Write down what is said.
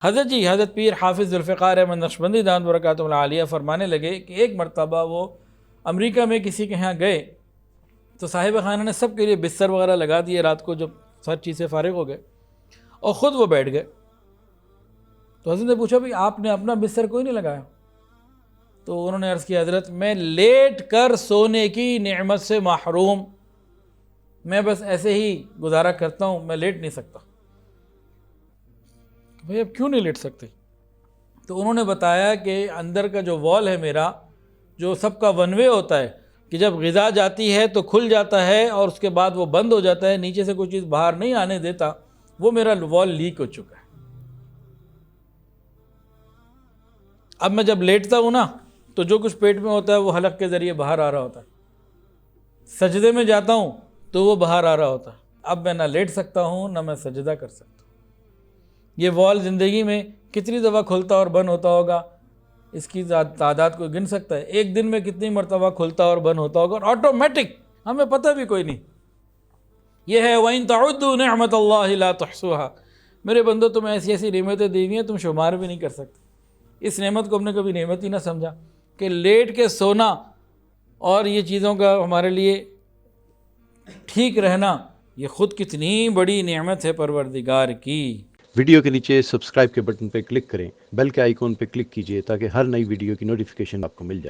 حضرت پیر حافظ ذوالفقار احمد نقشبندی دامت برکاتہ العالیہ فرمانے لگے کہ ایک مرتبہ وہ امریکہ میں کسی کے ہاں گئے تو صاحب خانہ نے سب کے لیے بستر وغیرہ لگا دیے، رات کو جب سر چیزیں فارغ ہو گئے اور خود وہ بیٹھ گئے۔ تو حضرت نے پوچھا بھئی آپ نے اپنا بستر کوئی نہیں لگایا؟ تو انہوں نے عرض کیا حضرت میں لیٹ کر سونے کی نعمت سے محروم، میں بس ایسے ہی گزارا کرتا ہوں، میں لیٹ نہیں سکتا۔ بھئی اب کیوں نہیں لیٹ سکتے؟ تو انہوں نے بتایا کہ اندر کا جو وال ہے میرا، جو سب کا ون وے ہوتا ہے کہ جب غذا جاتی ہے تو کھل جاتا ہے اور اس کے بعد وہ بند ہو جاتا ہے، نیچے سے کوئی چیز باہر نہیں آنے دیتا، وہ میرا وال لیک ہو چکا ہے۔ اب میں جب لیٹتا ہوں نا تو جو کچھ پیٹ میں ہوتا ہے وہ حلق کے ذریعے باہر آ رہا ہوتا ہے، سجدے میں جاتا ہوں تو وہ باہر آ رہا ہوتا ہے۔ اب میں نہ لیٹ سکتا ہوں نہ میں سجدہ کر سکتا ہوں۔ یہ وال زندگی میں کتنی دفعہ کھلتا اور بند ہوتا ہوگا، اس کی تعداد کوئی گن سکتا ہے؟ ایک دن میں کتنی مرتبہ کھلتا اور بند ہوتا ہوگا، اور آٹومیٹک، ہمیں پتہ بھی کوئی نہیں۔ یہ ہے وَإِن تَعُدُّوا نِعْمَةَ اللَّهِ لَا تُحْصُوهَا، میرے بندو تمہیں ایسی ایسی نعمتیں دی ہوئی ہیں تم شمار بھی نہیں کر سکتے۔ اس نعمت کو ہم نے کبھی نعمت ہی نہ سمجھا کہ لیٹ کے سونا اور یہ چیزوں کا ہمارے لیے ٹھیک رہنا، یہ خود کتنی بڑی نعمت ہے پروردگار کی۔ ویڈیو کے نیچے سبسکرائب کے بٹن پہ کلک کریں، بیل کے آئیکن پہ کلک کیجئے تاکہ ہر نئی ویڈیو کی نوٹیفیکیشن آپ کو مل جائے۔